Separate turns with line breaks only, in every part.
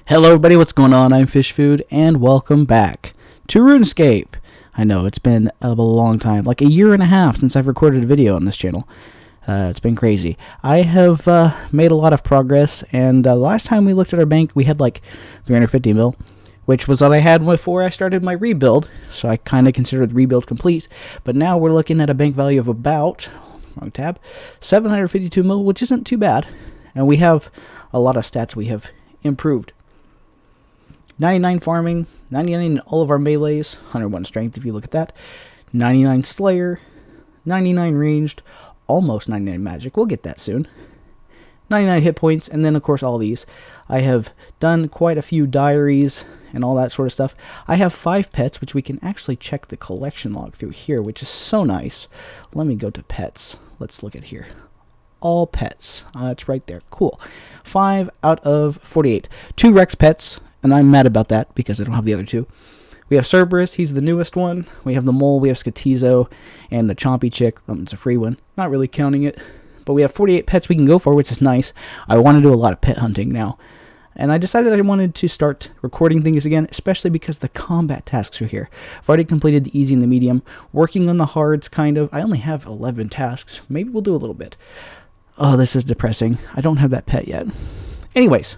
Hello everybody, what's going on? I'm Fish Food, and welcome back to RuneScape. I know, it's been a long time, like a year and a half since I've recorded a video on this channel. It's been crazy. I have made a lot of progress, and last time we looked at our bank, we had like 350 mil, which was what I had before I started my rebuild, so I kind of considered the rebuild complete. But now we're looking at a bank value of about, wrong tab, 752 mil, which isn't too bad. And we have a lot of stats we have improved. 99 farming, 99 in all of our melees, 101 strength if you look at that, 99 slayer, 99 ranged, almost 99 magic, we'll get that soon, 99 hit points, and then of course all these. I have done quite a few diaries and all that sort of stuff. I have 5 pets, which we can actually check the collection log through here, which is so nice. Let me go to pets. Let's look at here. All pets. It's right there. Cool. 5 out of 48. 2 Rex pets, and I'm mad about that because I don't have the other 2. We have Cerberus. He's the newest one. We have the Mole. We have Skatizo, and the Chompy Chick. It's a free one. Not really counting it. But we have 48 pets we can go for, which is nice. I want to do a lot of pet hunting now. And I decided I wanted to start recording things again, especially because the combat tasks are here. I've already completed the easy and the medium. Working on the hards, kind of. I only have 11 tasks. Maybe we'll do a little bit. Oh, this is depressing. I don't have that pet yet. Anyways,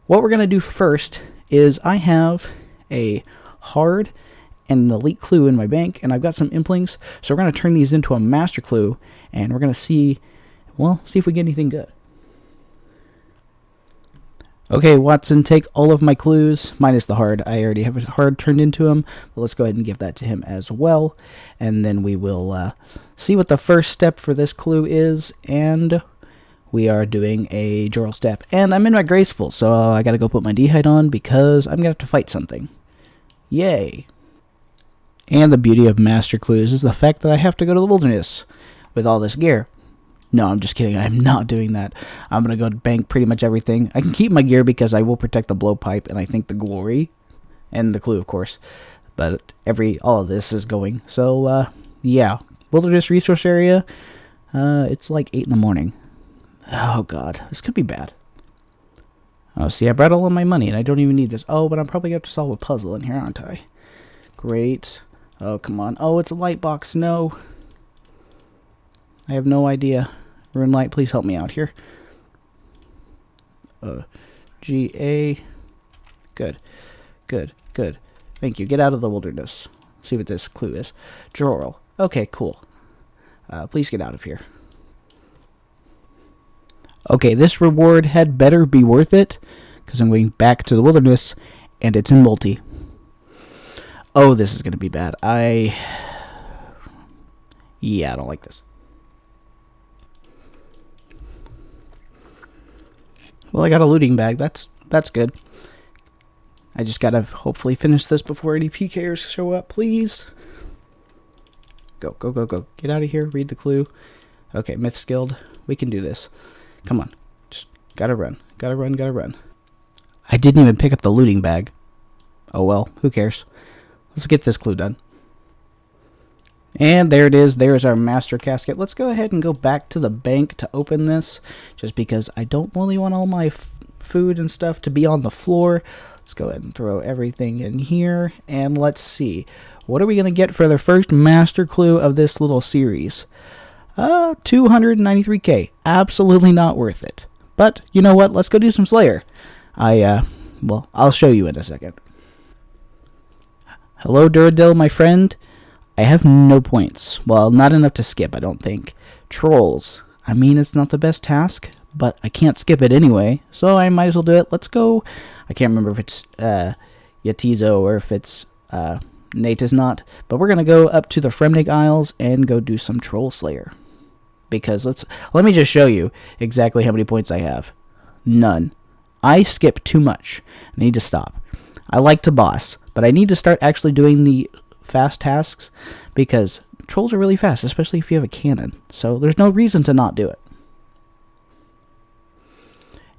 what we're going to do first is I have a hard and an elite clue in my bank, and I've got some implings. So we're going to turn these into a master clue, and we're going to see if we get anything good. Okay, Watson, take all of my clues, minus the hard. I already have a hard turned into him, but let's go ahead and give that to him as well. And then we will see what the first step for this clue is, and we are doing a Joral step. And I'm in my Graceful, so I gotta go put my Dehyde on because I'm gonna have to fight something. Yay! And the beauty of Master Clues is the fact that I have to go to the wilderness with all this gear. No, I'm just kidding. I'm not doing that. I'm going to go to bank pretty much everything. I can keep my gear because I will protect the blowpipe and I think the glory and the clue, of course. But all of this is going. So, yeah. Wilderness resource area. It's like 8 in the morning. Oh, God. This could be bad. Oh, see, I brought all of my money and I don't even need this. Oh, but I'm probably going to have to solve a puzzle in here, aren't I? Great. Oh, come on. Oh, it's a light box. No. I have no idea. RuneLight, please help me out here. GA. Good. Good. Good. Thank you. Get out of the wilderness. Let's see what this clue is. Joral. Okay, cool. Please get out of here. Okay, this reward had better be worth it, because I'm going back to the wilderness, and it's in multi. Oh, this is going to be bad. Yeah, I don't like this. Well, I got a looting bag. That's good. I just gotta hopefully finish this before any PKers show up, please. Go, go, go, go. Get out of here. Read the clue. Okay, Myths Guild. We can do this. Come on. Just gotta run. Gotta run, gotta run. I didn't even pick up the looting bag. Oh well, who cares? Let's get this clue done. And there it is. There's our master casket. Let's go ahead and go back to the bank to open this, just because I don't really want all my food and stuff to be on the floor. Let's go ahead and throw everything in here, and let's see. What are we going to get for the first master clue of this little series? 293k. Absolutely not worth it. But, you know what? Let's go do some Slayer. Well, I'll show you in a second. Hello, Duradil, my friend. I have no points. Well, not enough to skip, I don't think. Trolls. I mean, it's not the best task, but I can't skip it anyway, so I might as well do it. Let's go. I can't remember if it's Yatizo or if it's Nate is not, but we're going to go up to the Fremnig Isles and go do some Troll Slayer. Because let me just show you exactly how many points I have. None. I skip too much. I need to stop. I like to boss, but I need to start actually doing the fast tasks, because trolls are really fast, especially if you have a cannon, so there's no reason to not do it.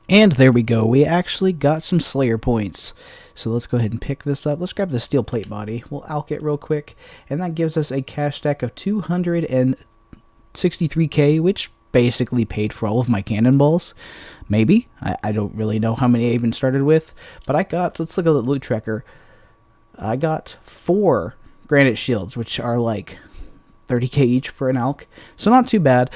And there we go, we actually got some Slayer points, so let's go ahead and pick this up. Let's grab the steel plate body, we'll alch it real quick, and that gives us a cash stack of 263k, which basically paid for all of my cannonballs. Maybe. I don't really know how many I even started with. But I got, let's look at the loot tracker. I got 4 granite shields, which are like 30k each for an alk. So not too bad.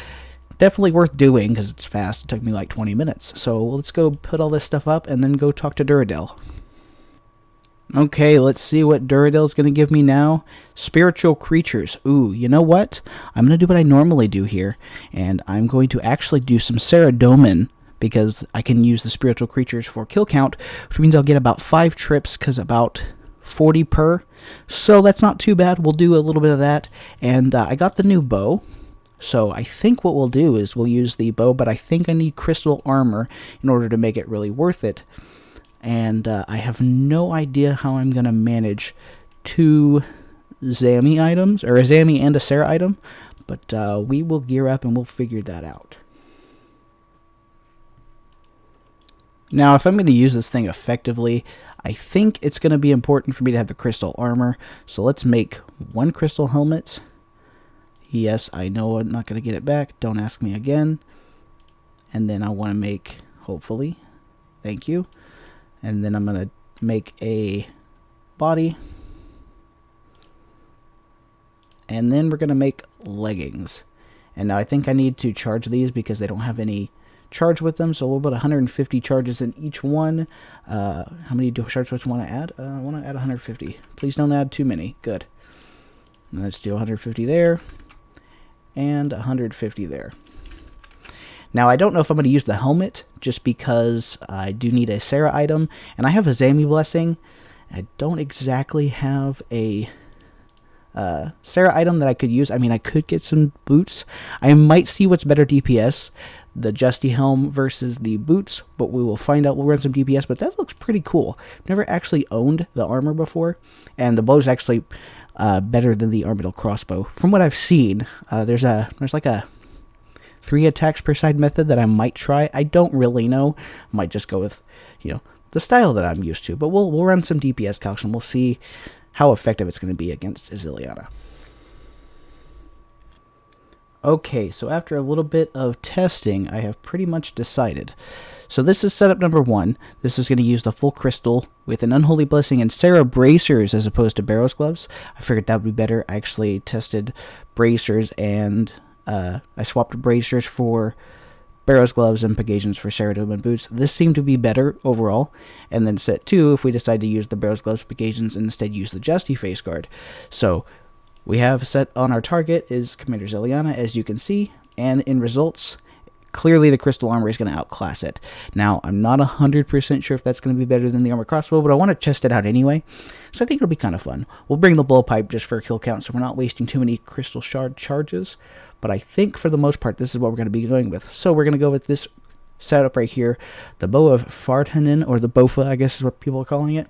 Definitely worth doing because it's fast. It took me like 20 minutes. So let's go put all this stuff up and then go talk to Duradel. Okay, let's see what Duradel's going to give me now. Spiritual creatures. Ooh, you know what? I'm going to do what I normally do here. And I'm going to actually do some Ceradomin, because I can use the spiritual creatures for kill count, which means I'll get about 5 trips, because about 40 per. So that's not too bad. We'll do a little bit of that. And I got the new bow. So I think what we'll do is we'll use the bow, but I think I need crystal armor in order to make it really worth it. And I have no idea how I'm going to manage 2 Zammy items, or a Zammy and a Sarah item, but we will gear up and we'll figure that out. Now, if I'm going to use this thing effectively, I think it's going to be important for me to have the crystal armor. So let's make 1 crystal helmet. Yes, I know I'm not going to get it back. Don't ask me again. And then I want to make, hopefully, thank you. And then I'm going to make a body. And then we're going to make leggings. And now I think I need to charge these because they don't have any charge with them. So we'll put 150 charges in each one. How many charges do I want to add? I want to add 150. Please don't add too many. Good. And let's do 150 there. And 150 there. Now, I don't know if I'm going to use the helmet, just because I do need a Sarah item, and I have a Zammy Blessing. I don't exactly have a Sarah item that I could use. I mean, I could get some boots. I might see what's better DPS, the Justy Helm versus the boots, but we will find out. We'll run some DPS, but that looks pretty cool. Never actually owned the armor before, and the bow's actually better than the orbital crossbow. From what I've seen, there's like a 3 attacks per side method that I might try. I don't really know. Might just go with, the style that I'm used to. But we'll run some DPS calcs and we'll see how effective it's going to be against Iziliana. Okay, so after a little bit of testing, I have pretty much decided. So this is setup number 1. This is going to use the full crystal with an Unholy Blessing and Sarah bracers as opposed to Barrows Gloves. I figured that would be better. I actually tested bracers and I swapped bracers for Barrows Gloves and Pegasians for Ceradomin boots. This seemed to be better overall. And then set 2, if we decide to use the Barrows Gloves, Pegasians, and instead use the Justy face guard. So we have set on our target is Commander Ziliana, as you can see. And in results, clearly the crystal armor is going to outclass it. Now, I'm not 100% sure if that's going to be better than the armor crossbow, but I want to test it out anyway. So I think it'll be kind of fun. We'll bring the blowpipe just for a kill count, so we're not wasting too many crystal shard charges. But I think for the most part, this is what we're going to be going with. So we're going to go with this setup right here. The Bow of Fartanen, or the Bofa, I guess is what people are calling it.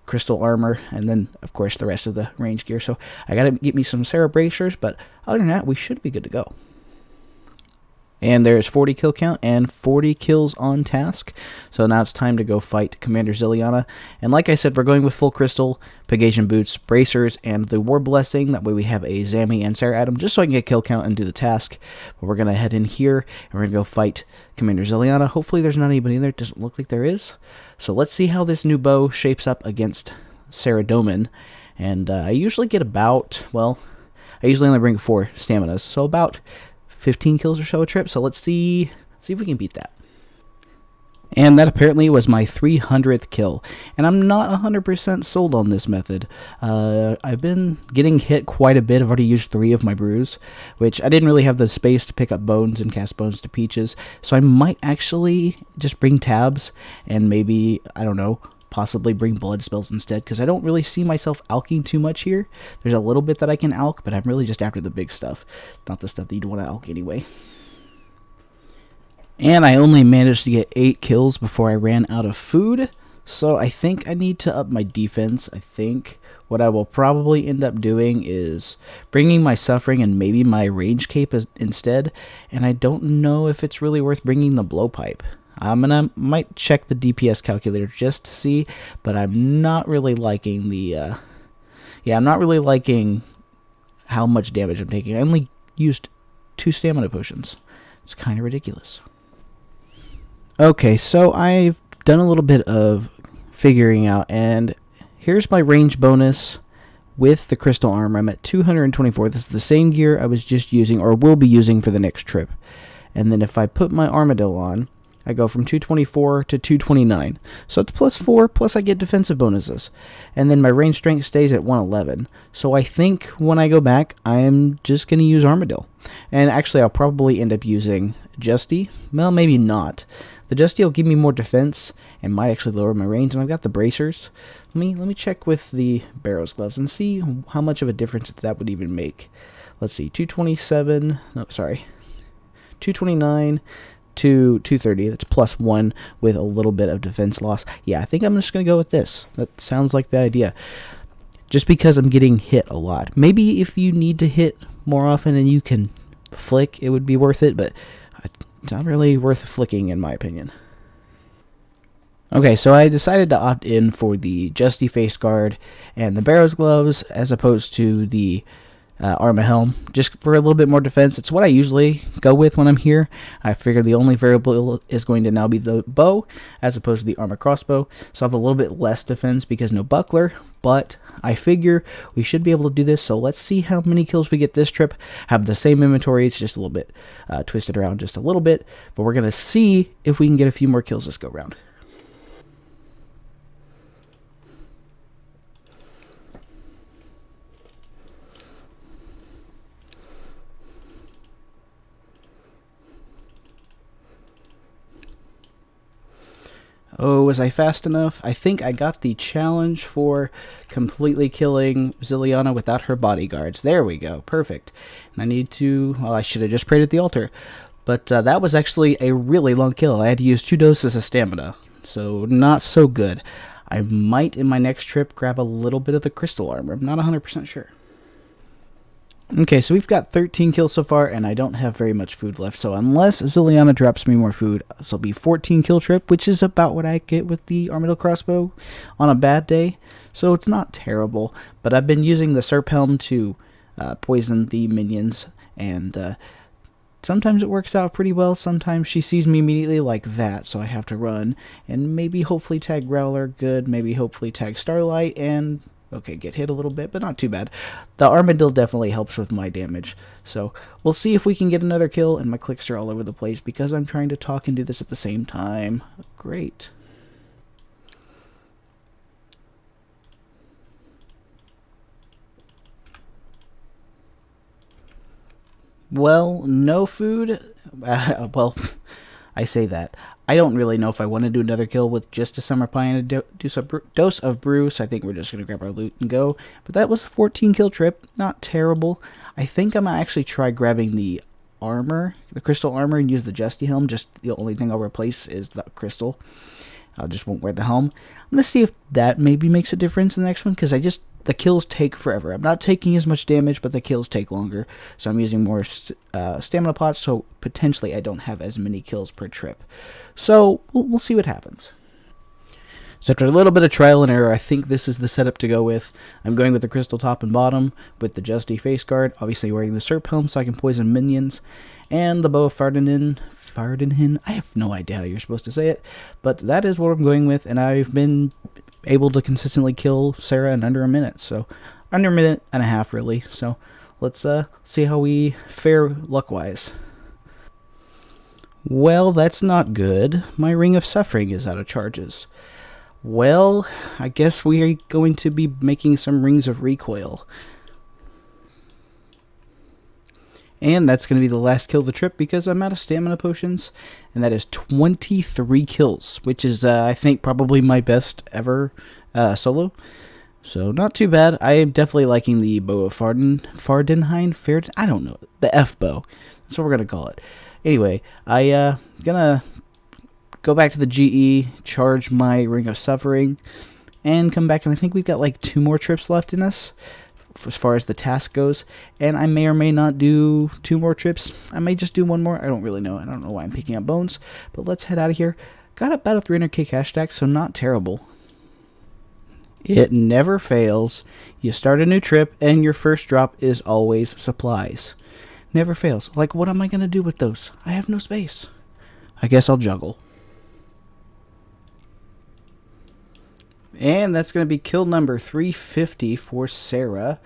Crystal armor, and then, of course, the rest of the range gear. So I got to get me some Sarah bracers, but other than that, we should be good to go. And there's 40 kill count and 40 kills on task. So now it's time to go fight Commander Ziliana. And like I said, we're going with full crystal, Pegasian boots, bracers, and the War Blessing. That way we have a Zammy and Sarah item, just so I can get kill count and do the task. But we're going to head in here, and we're going to go fight Commander Ziliana. Hopefully there's not anybody in there. It doesn't look like there is. So let's see how this new bow shapes up against Ceradomin. And I usually get about, I usually only bring 4 staminas. So about 15 kills or so a trip, so let's see if we can beat that. And that apparently was my 300th kill, and I'm not 100% sold on this method. I've been getting hit quite a bit. I've already used 3 of my brews, which I didn't really have the space to pick up bones and cast bones to peaches, so I might actually just bring tabs and maybe, I don't know, possibly bring blood spells instead, because I don't really see myself alking too much here. There's a little bit that I can alk, but I'm really just after the big stuff, not the stuff that you'd want to alk anyway. And I only managed to get 8 kills before I ran out of food, so I think I need to up my defense. I think what I will probably end up doing is bringing my Suffering and maybe my Range Cape instead, and I don't know if it's really worth bringing the Blowpipe. Might check the DPS calculator just to see, but I'm not really liking the, I'm not really liking how much damage I'm taking. I only used 2 stamina potions. It's kind of ridiculous. Okay, so I've done a little bit of figuring out, and here's my range bonus with the crystal armor. I'm at 224. This is the same gear I was just using, or will be using, for the next trip. And then if I put my armadillo on, I go from 224 to 229. So it's +4, plus I get defensive bonuses. And then my range strength stays at 111. So I think when I go back, I'm just going to use armadillo. And actually, I'll probably end up using Justy. Well, maybe not. The Justy will give me more defense and might actually lower my range. And I've got the bracers. Let me check with the Barrows Gloves and see how much of a difference that would even make. Let's see, 229 to 230. That's +1 with a little bit of defense loss. Yeah, I think I'm just going to go with this. That sounds like the idea. Just because I'm getting hit a lot. Maybe if you need to hit more often and you can flick, it would be worth it, but it's not really worth flicking in my opinion. Okay, so I decided to opt in for the Justy face guard and the Barrows Gloves as opposed to the Arma helm, just for a little bit more defense. It's what I usually go with when I'm here. I figure the only variable is going to now be the bow as opposed to the armor crossbow, so I have a little bit less defense because no buckler, but I figure we should be able to do this. So let's see how many kills we get this trip. Have the same inventory, it's just a little bit twisted around just a little bit, but we're going to see if we can get a few more kills this go round. Oh, was I fast enough? I think I got the challenge for completely killing Zilliana without her bodyguards. There we go. Perfect. And I need to... Well, I should have just prayed at the altar. But that was actually a really long kill. I had to use 2 doses of stamina. So, not so good. I might, in my next trip, grab a little bit of the crystal armor. I'm not 100% sure. Okay, so we've got 13 kills so far, and I don't have very much food left. So unless Zilliana drops me more food, this will be 14 kill trip, which is about what I get with the armadillo crossbow on a bad day. So it's not terrible, but I've been using the Serp Helm to poison the minions, and sometimes it works out pretty well. Sometimes she sees me immediately like that, so I have to run, and maybe hopefully tag Growler, good, maybe hopefully tag Starlight, and... okay, get hit a little bit, but not too bad. The Armadillo definitely helps with my damage. So we'll see if we can get another kill, and my clicks are all over the place because I'm trying to talk and do this at the same time. Great. Well, no food. Well, I say that. I don't really know if I want to do another kill with just a Summer Pie and a dose of brew, so I think we're just going to grab our loot and go. But that was a 14 kill trip. Not terrible. I think I'm going to actually try grabbing the armor, the crystal armor, and use the Justy helm. Just the only thing I'll replace is the crystal. I just won't wear the helm. I'm going to see if that maybe makes a difference in the next one, because the kills take forever. I'm not taking as much damage, but the kills take longer. So I'm using more stamina pots, so potentially I don't have as many kills per trip. So we'll see what happens. So after a little bit of trial and error, I think this is the setup to go with. I'm going with the crystal top and bottom with the Justy face guard, obviously wearing the Serp helm so I can poison minions, and the bow of Fardenhin. I have no idea how you're supposed to say it, but that is what I'm going with, and I've been able to consistently kill Sarah in under a minute, so under a minute and a half really. So let's see how we fare luck-wise. Well, that's not good. My Ring of Suffering is out of charges. Well, I guess we are going to be making some Rings of Recoil. And that's going to be the last kill of the trip because I'm out of stamina potions. And that is 23 kills, which is, I think, probably my best ever solo. So, not too bad. I am definitely liking the Bow of Fardenhin. I don't know. The F-Bow. That's what we're going to call it. Anyway, I gonna go back to the GE, charge my Ring of Suffering, and come back. And I think we've got like 2 more trips left in us as far as the task goes. And I may or may not do 2 more trips. I may just do 1 more. I don't really know. I don't know why I'm picking up bones. But let's head out of here. Got about a 300k cash stack, so not terrible. It never fails. You start a new trip, and your first drop is always supplies. Never fails. Like, what am I going to do with those? I have no space. I guess I'll juggle. And that's going to be kill number 350 for Sarah.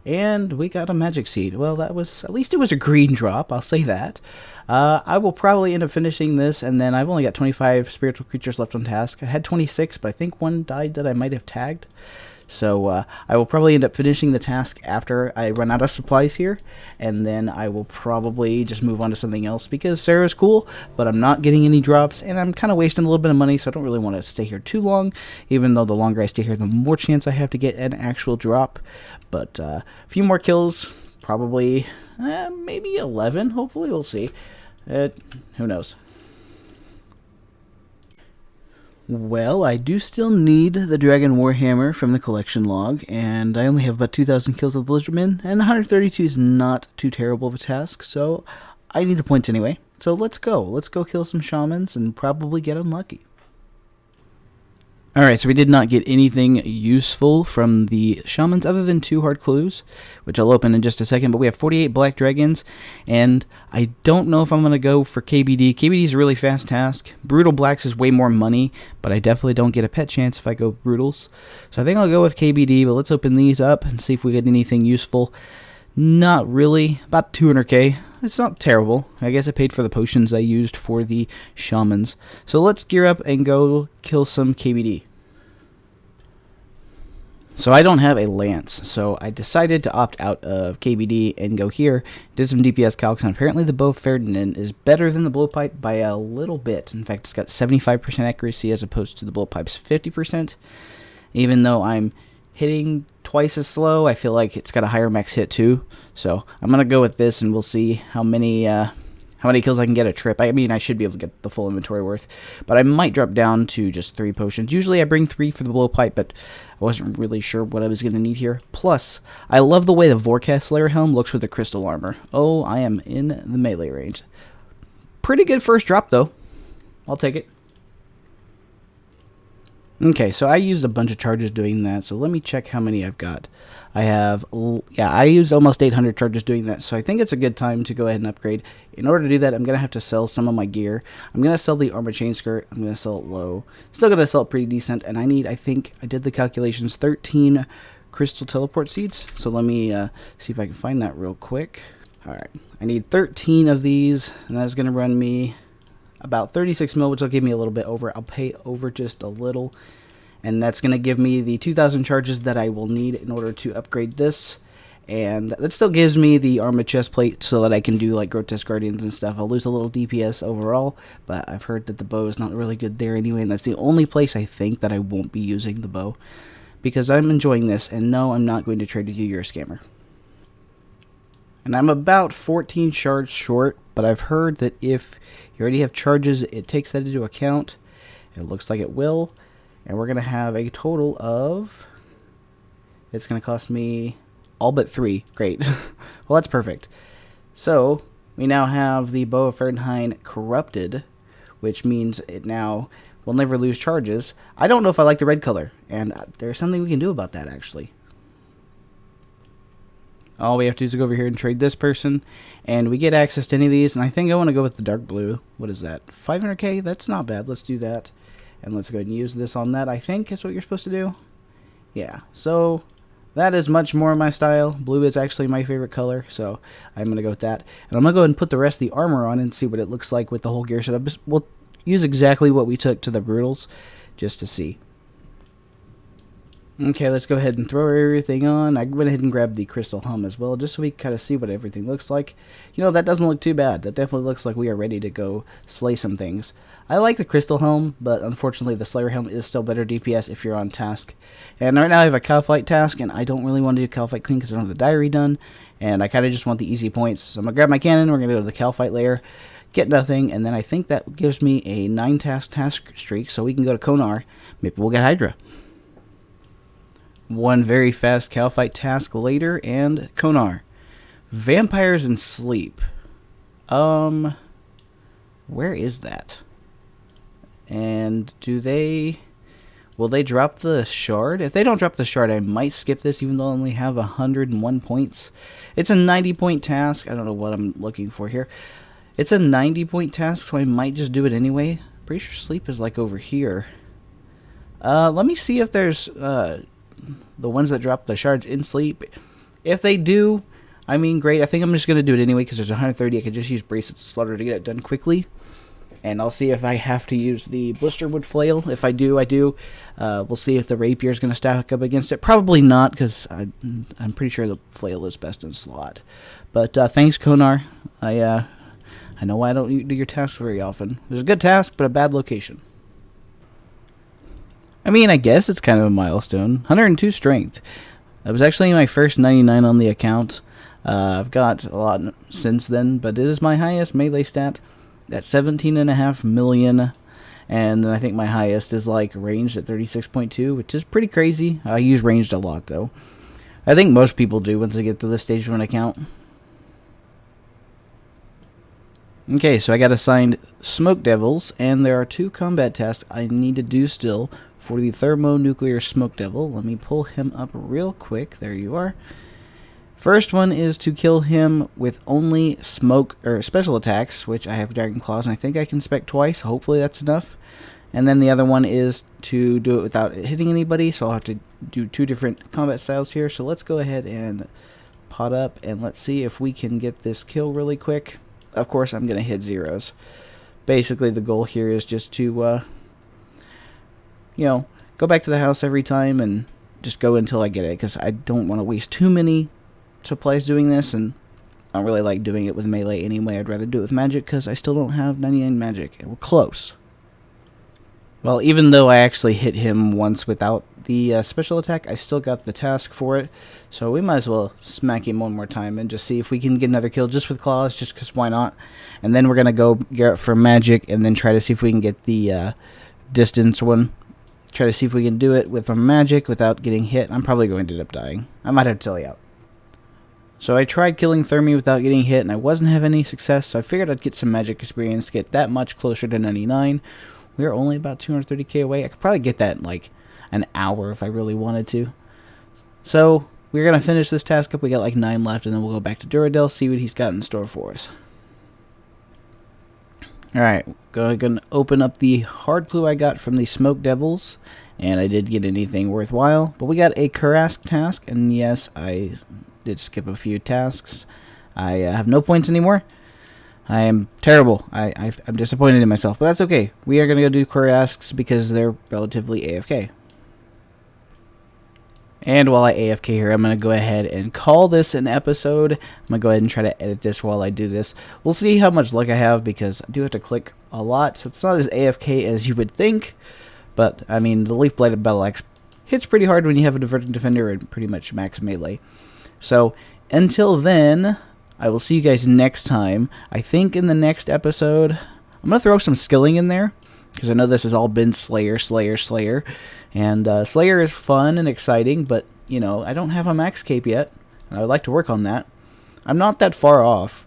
And we got a magic seed. Well, that was, at least it was a green drop, I'll say that. I will probably end up finishing this, and then I've only got 25 spiritual creatures left on task. I had 26, but I think one died that I might have tagged. So I will probably end up finishing the task after I run out of supplies here, and then I will probably just move on to something else, because Sarah's cool, but I'm not getting any drops, and I'm kind of wasting a little bit of money, so I don't really want to stay here too long, even though the longer I stay here, the more chance I have to get an actual drop. But a few more kills, probably maybe 11, hopefully, we'll see. Who knows? Well, I do still need the Dragon Warhammer from the collection log, and I only have about 2,000 kills with the Lizardmen, and 132 is not too terrible of a task, so I need the points anyway. So let's go. Let's go kill some shamans and probably get unlucky. Alright, so we did not get anything useful from the shamans other than 2 hard clues, which I'll open in just a second, but we have 48 black dragons, and I don't know if I'm going to go for KBD. KBD is a really fast task. Brutal blacks is way more money, but I definitely don't get a pet chance if I go brutals. So I think I'll go with KBD, but let's open these up and see if we get anything useful. Not really. About 200k. It's not terrible. I guess I paid for the potions I used for the shamans. So let's gear up and go kill some KBD. So I don't have a lance, so I decided to opt out of KBD and go here. Did some DPS calcs, and apparently the bow of Ferdinand is better than the blowpipe by a little bit. In fact, it's got 75% accuracy as opposed to the blowpipe's 50%. Even though I'm hitting twice as slow, I feel like it's got a higher max hit too. So I'm gonna go with this, and we'll see how many kills I can get a trip. I mean, I should be able to get the full inventory worth, but I might drop down to just 3 potions. Usually I bring 3 for the blowpipe, but I wasn't really sure what I was going to need here. Plus, I love the way the Vorkath Slayer helm looks with the crystal armor. Oh, I am in the melee range. Pretty good first drop, though. I'll take it. Okay, so I used a bunch of charges doing that, so let me check how many I've got. I used almost 800 charges doing that, so I think it's a good time to go ahead and upgrade. In order to do that, I'm going to have to sell some of my gear. I'm going to sell the armor chain skirt. I'm going to sell it low. Still going to sell it pretty decent, and I think I did the calculations, 13 crystal teleport seeds. So let me see if I can find that real quick. Alright, I need 13 of these, and that's going to run me about 36 mil, which will give me a little bit over. I'll pay over just a little. And that's going to give me the 2,000 charges that I will need in order to upgrade this. And that still gives me the armored chest plate so that I can do like Grotesque Guardians and stuff. I'll lose a little DPS overall, but I've heard that the bow is not really good there anyway. And that's the only place I think that I won't be using the bow. Because I'm enjoying this, and no, I'm not going to trade with you, you're a scammer. And I'm about 14 shards short, but I've heard that if you already have charges, it takes that into account. It looks like it will. And we're going to have a total of, it's going to cost me all but 3. Great. Well, that's perfect. So, we now have the Bow of Ferdinand corrupted, which means it now will never lose charges. I don't know if I like the red color, and there's something we can do about that, actually. All we have to do is go over here and trade this person, and we get access to any of these, and I think I want to go with the dark blue. What is that? 500k? That's not bad. Let's do that. And let's go ahead and use this on that, I think is what you're supposed to do. Yeah, so that is much more my style. Blue is actually my favorite color, so I'm going to go with that. And I'm going to go ahead and put the rest of the armor on and see what it looks like with the whole gear setup. We'll use exactly what we took to the Brutals, just to see. Okay, let's go ahead and throw everything on. I went ahead and grabbed the crystal helm as well, just so we can kind of see what everything looks like. You know, that doesn't look too bad. That definitely looks like we are ready to go slay some things. I like the crystal helm, but unfortunately the Slayer helm is still better DPS if you're on task. And right now I have a cow fight task, and I don't really want to do cow fight clean because I don't have the diary done, and I kind of just want the easy points. So I'm going to grab my cannon, we're going to go to the cow fight layer, get nothing, and then I think that gives me a 9 task streak, so we can go to Konar. Maybe we'll get Hydra. One very fast cow fight task later, and Konar. Vampires in sleep. Where is that? And do they... Will they drop the shard? If they don't drop the shard, I might skip this, even though I only have 101 points. It's a 90-point task. I don't know what I'm looking for here. It's a 90-point task, so I might just do it anyway. Pretty sure sleep is like over here. Let me see if there's the ones that drop the shards in sleep. If they do, I mean, great. I think I'm just going to do it anyway because there's 130. I could just use Bracelets of Slaughter to get it done quickly. And I'll see if I have to use the Blisterwood Flail. If I do, I do. We'll see if the Rapier is going to stack up against it. Probably not, because I'm pretty sure the Flail is best in slot. But thanks, Konar. I know why I don't do your tasks very often. It was a good task, but a bad location. I mean, I guess it's kind of a milestone. 102 strength. That was actually my first 99 on the account. I've got a lot since then, but it is my highest melee stat at 17.5 million. And then I think my highest is like ranged at 36.2, which is pretty crazy. I use ranged a lot, though. I think most people do once they get to this stage of an account. Okay, so I got assigned Smoke Devils, and there are 2 combat tasks I need to do still for the Thermonuclear Smoke Devil. Let me pull him up real quick. There you are. First one is to kill him with only smoke or special attacks, which I have Dragon Claws, and I think I can spec twice. Hopefully that's enough. And then the other one is to do it without hitting anybody, so I'll have to do 2 different combat styles here. So let's go ahead and pot up, and let's see if we can get this kill really quick. Of course, I'm going to hit zeros. Basically, the goal here is just to, you know, go back to the house every time and just go until I get it, because I don't want to waste too many supplies doing this, and I don't really like doing it with melee anyway. I'd rather do it with magic, because I still don't have 99 magic, and we're close. Well, even though I actually hit him once without the special attack, I still got the task for it, so we might as well smack him one more time and just see if we can get another kill just with claws, just because why not. And then we're going to go get for magic, and then try to see if we can get the distance one. Try to see if we can do it with our magic without getting hit. I'm probably going to end up dying. I might have to tell you out. So I tried killing Thermi without getting hit, and I wasn't having any success, so I figured I'd get some magic experience to get that much closer to 99. We're only about 230k away. I could probably get that in like an hour if I really wanted to. So we're going to finish this task up. We got like 9 left, and then we'll go back to Duradel, see what he's got in store for us. Alright, going to open up the hard clue I got from the Smoke Devils, and I did get anything worthwhile. But we got a Karask task, and yes, I did skip a few tasks. I have no points anymore. I am terrible. I'm disappointed in myself, but that's okay. We are going to go do Karasks because they're relatively AFK. And while I AFK here, I'm going to go ahead and call this an episode. I'm going to go ahead and try to edit this while I do this. We'll see how much luck I have, because I do have to click a lot, so it's not as AFK as you would think. But, I mean, the Leaf Bladed Battle Axe hits pretty hard when you have a Divergent Defender and pretty much max melee. So, until then, I will see you guys next time. I think in the next episode, I'm going to throw some skilling in there, because I know this has all been Slayer. And Slayer is fun and exciting, but, you know, I don't have a max cape yet, and I would like to work on that. I'm not that far off.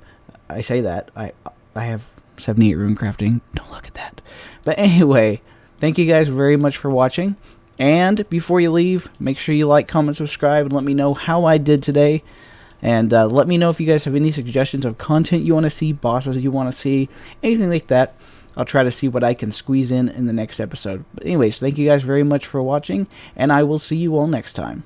I say that. I have 78 rune crafting. Don't look at that. But anyway, thank you guys very much for watching. And before you leave, make sure you like, comment, subscribe, and let me know how I did today. And let me know if you guys have any suggestions of content you want to see, bosses you want to see, anything like that. I'll try to see what I can squeeze in the next episode. But anyways, thank you guys very much for watching, and I will see you all next time.